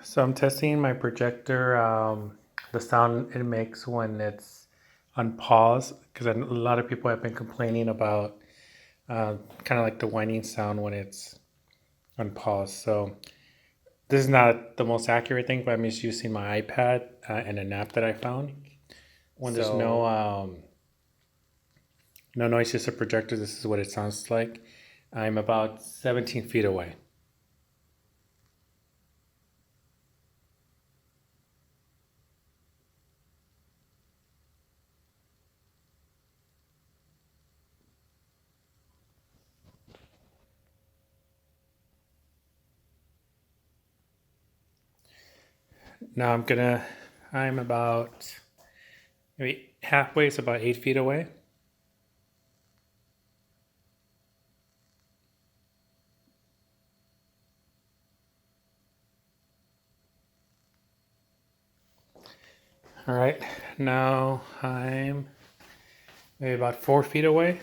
So I'm testing my projector, the sound it makes when it's on pause, because a lot of people have been complaining about kind of like the whining sound when it's on pause. So this is not the most accurate thing, but I'm just using my iPad and an app that I found. When there's no noise, just a projector, this is what it sounds like. I'm about 17 feet away. Now I'm about maybe halfway, it's about 8 feet away. All right, now I'm maybe about 4 feet away.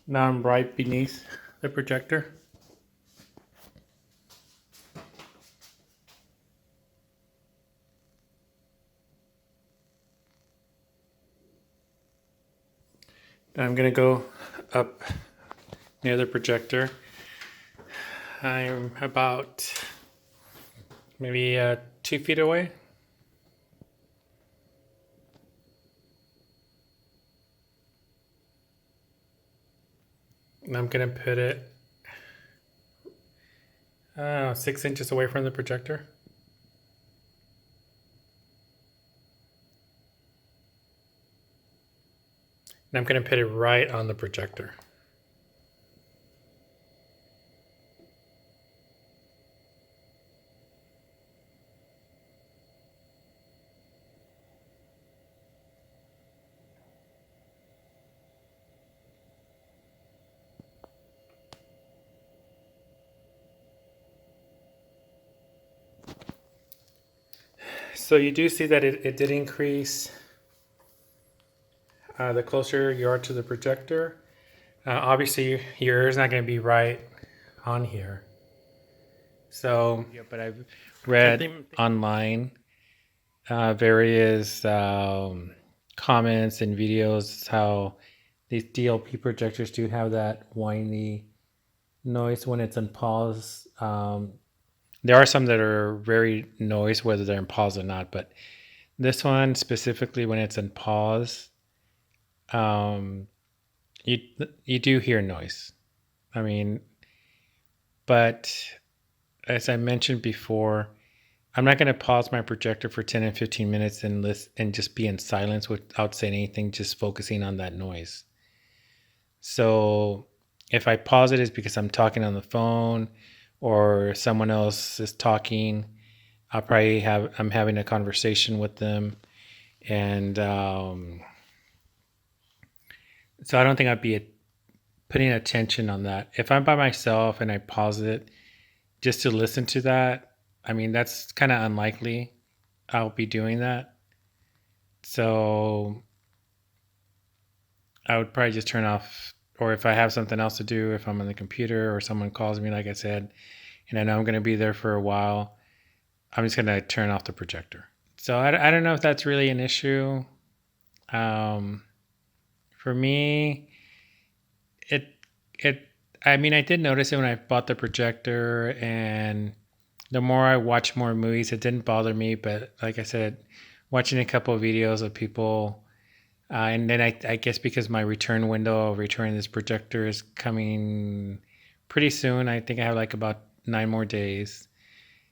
Now I'm right beneath the projector. I'm gonna go up near the projector. I'm about maybe 2 feet away. And I'm gonna put it 6 inches away from the projector. And I'm gonna put it right on the projector. So you do see that it did increase the closer you are to the projector. Obviously, your ear is not going to be right on here. So, yeah, but I've read online various comments and videos how these DLP projectors do have that whiny noise when it's on pause. There are some that are very noise, whether they're in pause or not, but this one specifically, when it's in pause, um, you do hear noise. I mean, but as I mentioned before, I'm not going to pause my projector for 10 and 15 minutes and listen and just be in silence without saying anything, just focusing on that noise. So if I pause it, it's because I'm talking on the phone or someone else is talking. I'm having a conversation with them, and so I don't think I'd be putting attention on that. If I'm by myself and I pause it just to listen to that, I mean, that's kind of unlikely I'll be doing that. So I would probably just turn off, or if I have something else to do, if I'm on the computer or someone calls me, like I said, and I know I'm going to be there for a while, I'm just going to turn off the projector. So I don't know if that's really an issue. For me, it it I mean, I did notice it when I bought the projector, and the more I watch more movies, it didn't bother me. But like I said, watching a couple of videos of people, and then I guess because my return window of returning this projector is coming pretty soon. I think I have like about 9 more days.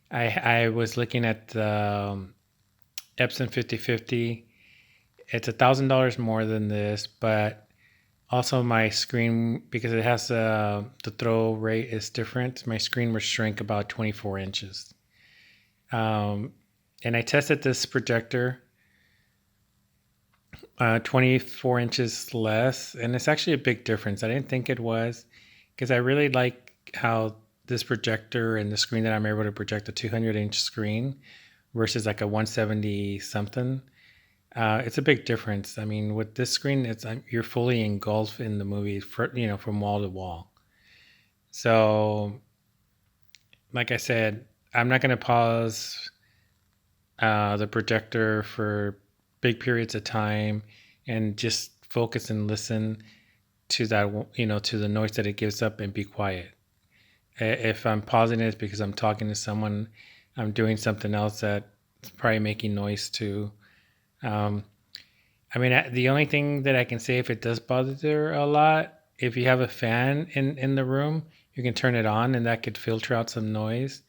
I was looking at the Epson 5050. It's $1,000 more than this, but also my screen, because it has the throw rate is different. My screen will shrink about 24 inches. And I tested this projector 24 inches less, and it's actually a big difference. I didn't think it was, because I really like how this projector and the screen that I'm able to project, a 200-inch screen, versus like a 170 something. It's a big difference. I mean, with this screen, it's you're fully engulfed in the movie, from wall to wall. So, like I said, I'm not going to pause the projector for big periods of time and just focus and listen to that, to the noise that it gives up and be quiet. If I'm pausing it, it's because I'm talking to someone, I'm doing something else that's probably making noise too. Um, I mean, the only thing that I can say if it does bother a lot, if you have a fan in the room, you can turn it on and that could filter out some noise.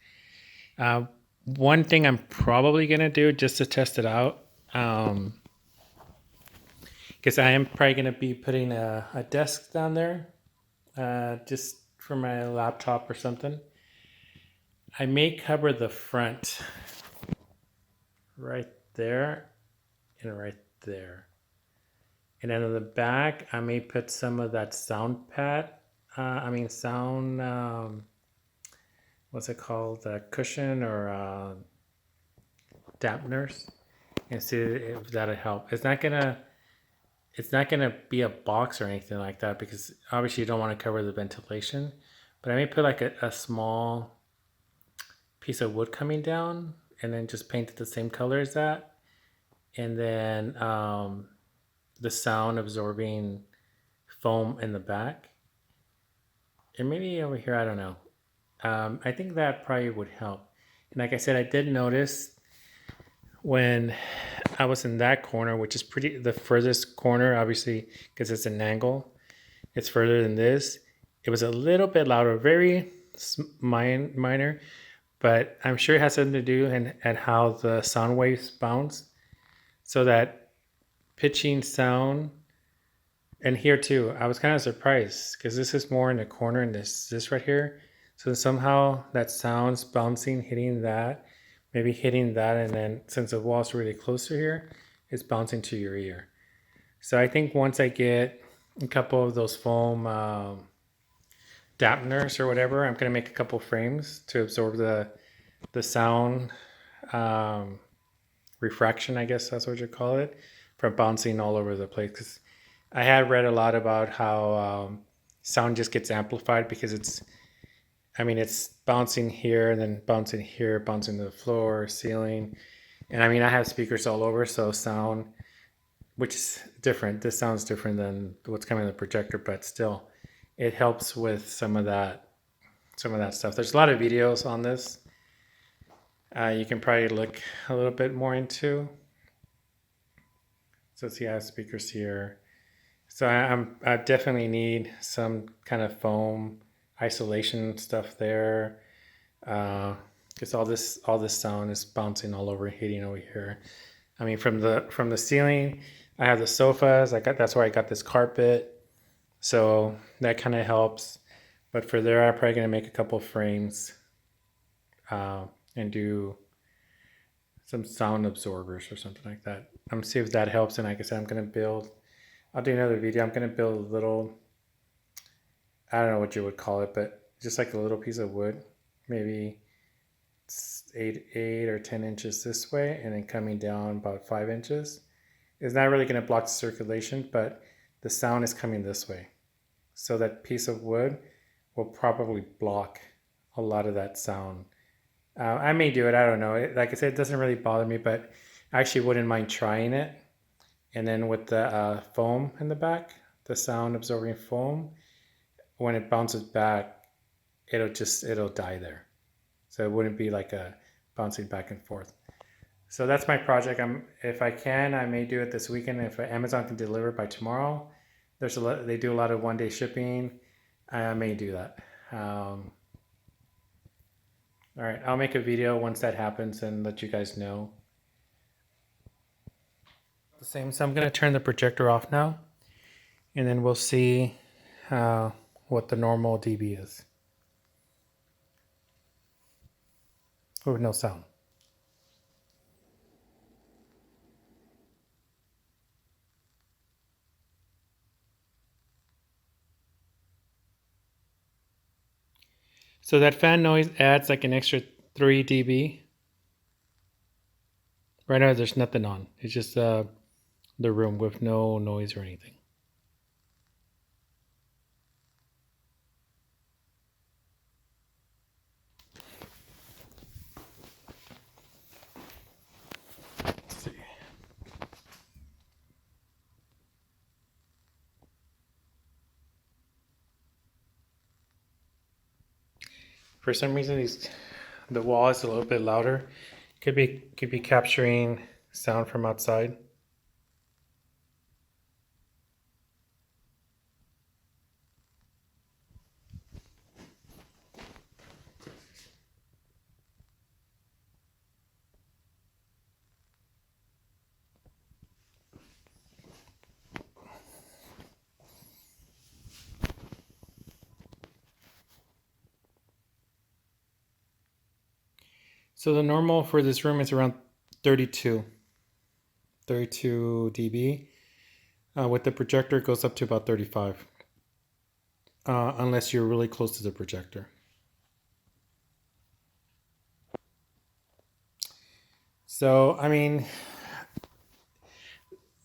Uh, One thing I'm probably going to do just to test it out, because I am probably going to be putting a desk down there just for my laptop or something. I may cover the front right there and right there. And then on the back, I may put some of that sound pad. Sound, what's it called? Cushion or dampeners, and see if that'll help. It's not gonna be a box or anything like that because obviously you don't want to cover the ventilation. But I may put like a small piece of wood coming down and then just paint it the same color as that, and then the sound absorbing foam in the back, and maybe over here, I don't know. I think that probably would help. And like I said, I did notice when I was in that corner, which is pretty the furthest corner, obviously, because it's an angle, it's further than this. It was a little bit louder, very minor, but I'm sure it has something to do and how the sound waves bounce, so that pitching sound. And here too, I was kind of surprised because this is more in the corner and this right here. So somehow that sound's bouncing, hitting that, maybe hitting that, and then since the wall's really close to here, it's bouncing to your ear. So I think once I get a couple of those foam dampeners or whatever, I'm gonna make a couple frames to absorb the sound refraction, I guess that's what you call it, from bouncing all over the place. Because I had read a lot about how sound just gets amplified because it's bouncing here and then bouncing here, bouncing to the floor, ceiling. And I mean, I have speakers all over, so sound, which is different. This sounds different than what's coming in the projector, but still, it helps with some of that stuff. There's a lot of videos on this. You can probably look a little bit more into. So see, I have speakers here. So I definitely need some kind of foam isolation stuff there, because all this sound is bouncing all over, hitting over here. I mean, from the ceiling, I have the sofas. That's where I got this carpet, so that kind of helps. But for there, I'm probably gonna make a couple frames and do some sound absorbers or something like that. I'm gonna see if that helps. And like I said, I'll do another video. I'm gonna build a little, I don't know what you would call it, but just like a little piece of wood, maybe 8 or 10 inches this way, and then coming down about 5 inches. It's not really going to block the circulation, but the sound is coming this way. So that piece of wood will probably block a lot of that sound. I may do it, I don't know. Like I said, it doesn't really bother me, but I actually wouldn't mind trying it. And then with the foam in the back, the sound absorbing foam, when it bounces back, it'll die there. So it wouldn't be like a bouncing back and forth. So that's my project. If I can, I may do it this weekend. If Amazon can deliver by tomorrow, they do a lot of 1-day shipping. I may do that. All right, I'll make a video once that happens and let you guys know. The same. So I'm gonna turn the projector off now, and then we'll see what the normal dB is. With no sound. So that fan noise adds like an extra 3 dB. Right now, there's nothing on. It's just the room with no noise or anything. Let's see. For some reason, the wall is a little bit louder. Could be capturing sound from outside. So the normal for this room is around 32 dB. With the projector, it goes up to about 35, unless you're really close to the projector. So, I mean,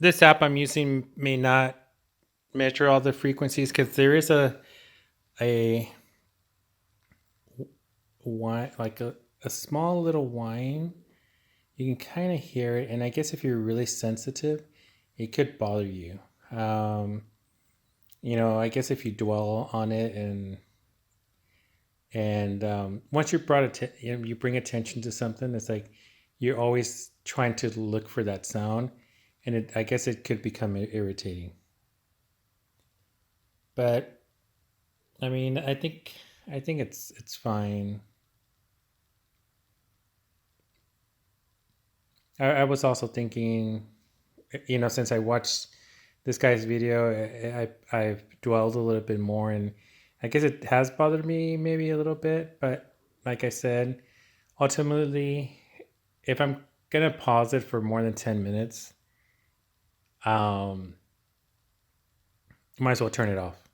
this app I'm using may not measure all the frequencies because there is a whine, like a small little whine. You can kind of hear it, and I guess if you're really sensitive, it could bother you. I guess if you dwell on it and once you you bring attention to something, it's like you're always trying to look for that sound, and I guess it could become irritating. But I mean, I think it's fine. I was also thinking, since I watched this guy's video, I've dwelled a little bit more, and I guess it has bothered me maybe a little bit. But like I said, ultimately, if I'm gonna pause it for more than 10 minutes, um, might as well turn it off.